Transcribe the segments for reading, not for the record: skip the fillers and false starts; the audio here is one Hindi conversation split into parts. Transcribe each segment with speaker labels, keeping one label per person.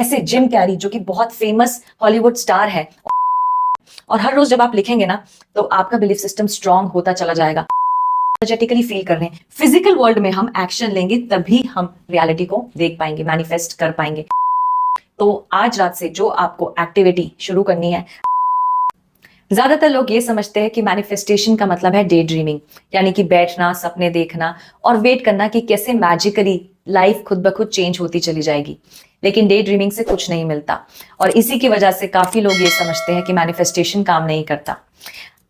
Speaker 1: ऐसे जिम कैरी जो कि बहुत फेमस हॉलीवुड स्टार है, और हर रोज जब आप लिखेंगे ना तो आपका बिलीफ सिस्टम स्ट्रांग होता चला जाएगा। एनर्जेटिकली फील कर रहे हैं, फिजिकल वर्ल्ड में हम एक्शन लेंगे तभी हम रियलिटी को देख पाएंगे, मैनिफेस्ट कर पाएंगे। तो आज रात से जो आपको एक्टिविटी शुरू करनी है, ज्यादातर लोग ये समझते हैं कि मैनिफेस्टेशन का मतलब है डे ड्रीमिंग, यानी कि बैठना, सपने देखना और वेट करना कि कैसे मैजिकली लाइफ खुद ब खुद चेंज होती चली जाएगी। लेकिन डे ड्रीमिंग से कुछ नहीं मिलता, और इसी की वजह से काफी लोग ये समझते हैं कि मैनिफेस्टेशन काम नहीं करता।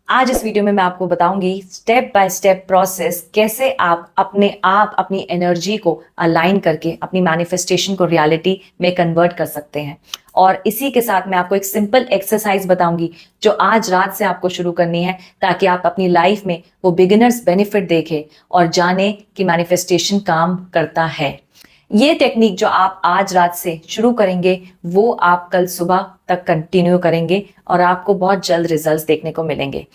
Speaker 1: आज इस वीडियो में मैं आपको बताऊंगी स्टेप बाय स्टेप प्रोसेस, कैसे आप अपनी एनर्जी को अलाइन करके अपनी मैनिफेस्टेशन को रियलिटी में कन्वर्ट कर सकते हैं। और इसी के साथ मैं आपको एक सिंपल एक्सरसाइज बताऊंगी जो आज रात से आपको शुरू करनी है, ताकि आप अपनी लाइफ में वो बिगिनर्स बेनिफिट देखें और जाने कि मैनिफेस्टेशन काम करता है। ये टेक्निक जो आप आज रात से शुरू करेंगे वो आप कल सुबह तक कंटिन्यू करेंगे और आपको बहुत जल्द रिजल्ट्स देखने को मिलेंगे।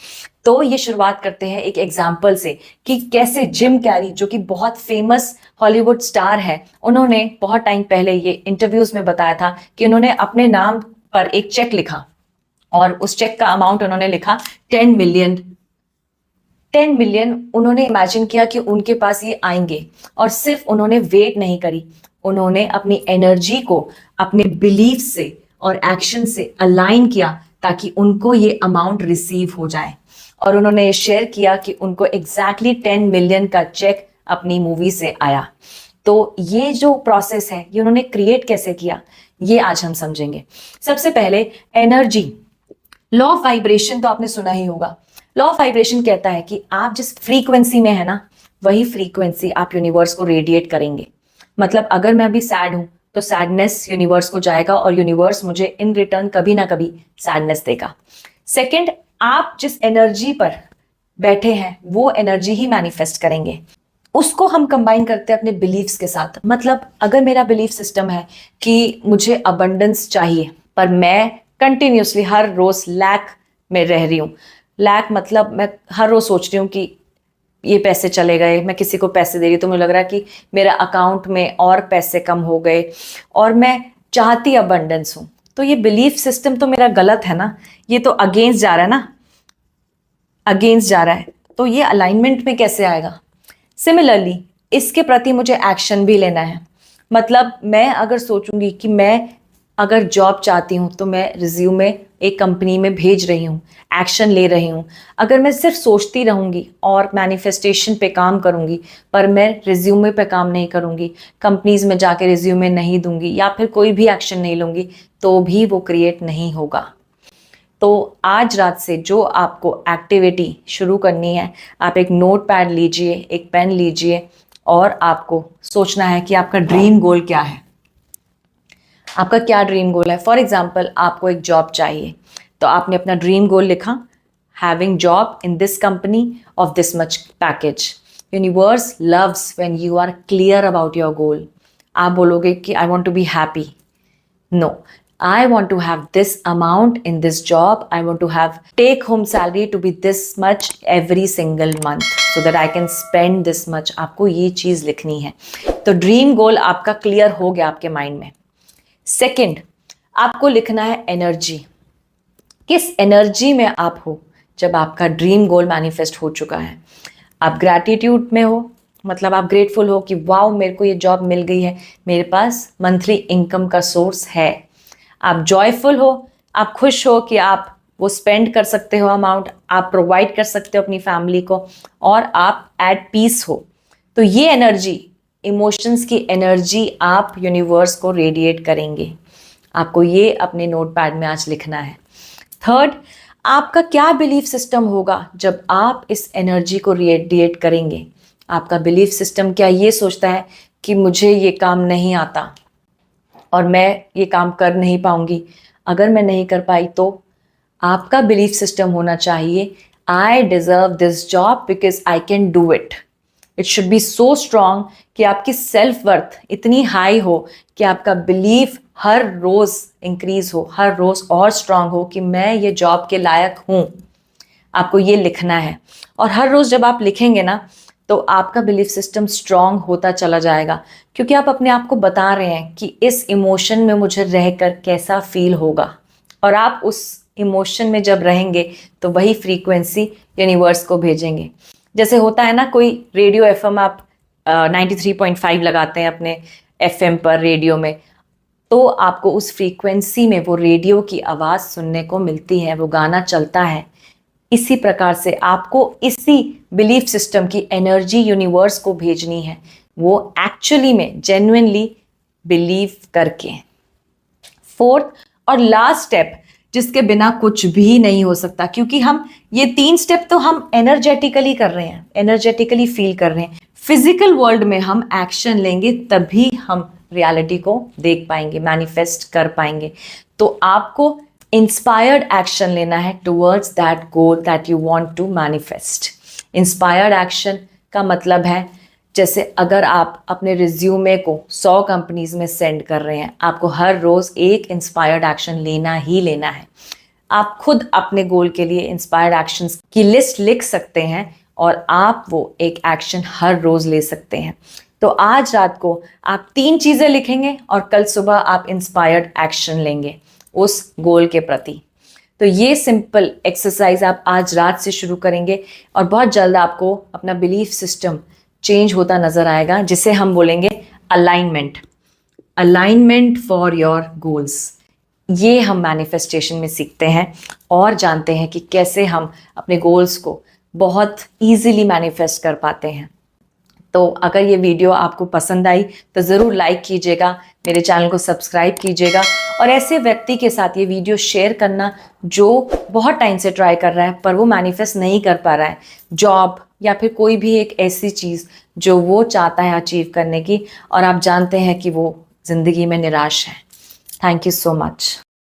Speaker 1: तो ये शुरुआत करते हैं एक एग्जाम्पल से कि कैसे जिम कैरी जो कि बहुत फेमस हॉलीवुड स्टार है, उन्होंने बहुत टाइम पहले ये इंटरव्यूज में बताया था कि उन्होंने अपने नाम पर एक चेक लिखा और उस चेक का अमाउंट उन्होंने लिखा 10 मिलियन। 10 मिलियन उन्होंने इमेजिन किया कि उनके पास ये आएंगे, और सिर्फ उन्होंने वेट नहीं करी, उन्होंने अपनी एनर्जी को अपने बिलीफ से और एक्शन से अलाइन किया ताकि उनको ये अमाउंट रिसीव हो जाए। और उन्होंने ये शेयर किया कि उनको एग्जैक्टली 10 मिलियन का चेक अपनी मूवी से आया। तो ये जो प्रोसेस है ये उन्होंने क्रिएट कैसे किया, ये आज हम समझेंगे। सबसे पहले एनर्जी, लॉ ऑफ वाइब्रेशन तो आपने सुना ही होगा। लॉ ऑफ वाइब्रेशन कहता है कि आप जिस फ्रीक्वेंसी में है ना, वही फ्रीक्वेंसी आप यूनिवर्स को रेडिएट करेंगे। मतलब अगर मैं अभी सैड हूं तो सैडनेस यूनिवर्स को जाएगा और यूनिवर्स मुझे इन रिटर्न कभी ना कभी सैडनेस देगा। सेकंड, आप जिस एनर्जी पर बैठे हैं वो एनर्जी ही मैनिफेस्ट करेंगे। उसको हम कंबाइन करते हैं अपने बिलीफ्स के साथ। मतलब अगर मेरा बिलीफ सिस्टम है कि मुझे अबंडेंस चाहिए, पर मैं कंटिन्यूसली हर रोज लैक में रह रही हूँ। लैक मतलब मैं हर रोज सोच रही हूँ कि ये पैसे चले गए, मैं किसी को पैसे दे रही हूँ तो मुझे लग रहा है कि मेरा अकाउंट में और पैसे कम हो गए, और मैं चाहती अबंडेंस हूँ। तो ये बिलीफ सिस्टम तो मेरा गलत है ना, ये तो अगेंस्ट जा रहा है ना, अगेंस्ट जा रहा है। तो ये अलाइनमेंट में कैसे आएगा? सिमिलरली इसके प्रति मुझे एक्शन भी लेना है। मतलब मैं अगर सोचूंगी कि मैं अगर जॉब चाहती हूँ तो मैं रिज्यूमे एक कंपनी में भेज रही हूँ, एक्शन ले रही हूँ। अगर मैं सिर्फ सोचती रहूँगी और मैनिफेस्टेशन पे काम करूँगी पर मैं रिज्यूमे पे काम नहीं करूँगी, कंपनीज में जाके रिज्यूमे नहीं दूंगी या फिर कोई भी एक्शन नहीं लूँगी, तो भी वो क्रिएट नहीं होगा। तो आज रात से जो आपको एक्टिविटी शुरू करनी है, आप एक नोट पैड लीजिए, एक पेन लीजिए, और आपको सोचना है कि आपका ड्रीम गोल क्या है। आपका क्या ड्रीम गोल है? फॉर एग्जाम्पल आपको एक जॉब चाहिए, तो आपने अपना ड्रीम गोल लिखा, having job in this company of this much package. Universe loves when you are clear about your goal. आप बोलोगे कि I want to be happy, no, I want to have this amount in this job. I want to have take home salary to be this much every single month so that I can spend this much. आपको ये चीज लिखनी है। तो ड्रीम गोल आपका क्लियर हो गया आपके माइंड में। सेकंड, आपको लिखना है एनर्जी। किस एनर्जी में आप हो जब आपका ड्रीम गोल मैनिफेस्ट हो चुका है? आप ग्रैटिट्यूड में हो, मतलब आप ग्रेटफुल हो कि वाओ मेरे को ये जॉब मिल गई है, मेरे पास मंथली इनकम का सोर्स है। आप जॉयफुल हो, आप खुश हो कि आप वो स्पेंड कर सकते हो अमाउंट, आप प्रोवाइड कर सकते हो अपनी फैमिली को, और आप एट पीस हो। तो ये एनर्जी, इमोशंस की एनर्जी आप यूनिवर्स को रेडिएट करेंगे। आपको ये अपने नोट पैड में आज लिखना है। थर्ड, आपका क्या बिलीफ सिस्टम होगा जब आप इस एनर्जी को रेडिएट करेंगे? आपका बिलीफ सिस्टम क्या ये सोचता है कि मुझे ये काम नहीं आता और मैं ये काम कर नहीं पाऊंगी, अगर मैं नहीं कर पाई तो? आपका बिलीफ सिस्टम होना चाहिए I deserve this job because I can do it. It should be so strong कि आपकी सेल्फ वर्थ इतनी हाई हो कि आपका बिलीफ हर रोज इंक्रीज हो, हर रोज और स्ट्रांग हो कि मैं ये जॉब के लायक हूं। आपको ये लिखना है, और हर रोज जब आप लिखेंगे ना तो आपका बिलीफ सिस्टम स्ट्रांग होता चला जाएगा, क्योंकि आप अपने आप को बता रहे हैं कि इस इमोशन में मुझे रहकर कैसा फील होगा, और आप उस इमोशन में जब रहेंगे तो वही फ्रीक्वेंसी यूनिवर्स को भेजेंगे। जैसे होता है ना, कोई रेडियो एफएम आप 93.5 लगाते हैं अपने एफएम पर रेडियो में, तो आपको उस फ्रीक्वेंसी में वो रेडियो की आवाज़ सुनने को मिलती है, वो गाना चलता है। इसी प्रकार से आपको इसी बिलीफ सिस्टम की एनर्जी यूनिवर्स को भेजनी है, वो एक्चुअली में जेन्युइनली बिलीव करके। फोर्थ और लास्ट स्टेप जिसके बिना कुछ भी नहीं हो सकता, क्योंकि हम ये 3 स्टेप तो हम एनर्जेटिकली कर रहे हैं, एनर्जेटिकली फील कर रहे हैं। फिजिकल वर्ल्ड में हम एक्शन लेंगे तभी हम रियलिटी को देख पाएंगे, मैनिफेस्ट कर पाएंगे। तो आपको इंस्पायर्ड एक्शन लेना है towards that goal that you want to manifest. Inspired action का मतलब है, जैसे अगर आप अपने रिज्यूमे को 100 कंपनीज में सेंड कर रहे हैं, आपको हर रोज एक इंस्पायर्ड एक्शन लेना ही लेना है। आप खुद अपने गोल के लिए इंस्पायर्ड एक्शंस की लिस्ट लिख सकते हैं और आप वो एक एक्शन हर रोज ले सकते हैं। तो आज रात को आप 3 चीजें लिखेंगे और कल सुबह आप इंस्पायर्ड एक्शन लेंगे उस गोल के प्रति। तो ये सिंपल एक्सरसाइज आप आज रात से शुरू करेंगे और बहुत जल्द आपको अपना बिलीफ सिस्टम चेंज होता नजर आएगा, जिसे हम बोलेंगे alignment. Alignment for your goals, ये हम मैनिफेस्टेशन में सीखते हैं और जानते हैं कि कैसे हम अपने गोल्स को बहुत इजीली मैनिफेस्ट कर पाते हैं। तो अगर ये वीडियो आपको पसंद आई तो ज़रूर लाइक कीजिएगा, मेरे चैनल को सब्सक्राइब कीजिएगा और ऐसे व्यक्ति के साथ ये वीडियो शेयर करना जो बहुत टाइम से ट्राई कर रहा है पर वो मैनिफेस्ट नहीं कर पा रहा है, जॉब या फिर कोई भी एक ऐसी चीज़ जो वो चाहता है अचीव करने की, और आप जानते हैं कि वो ज़िंदगी में निराश है। Thank you so much.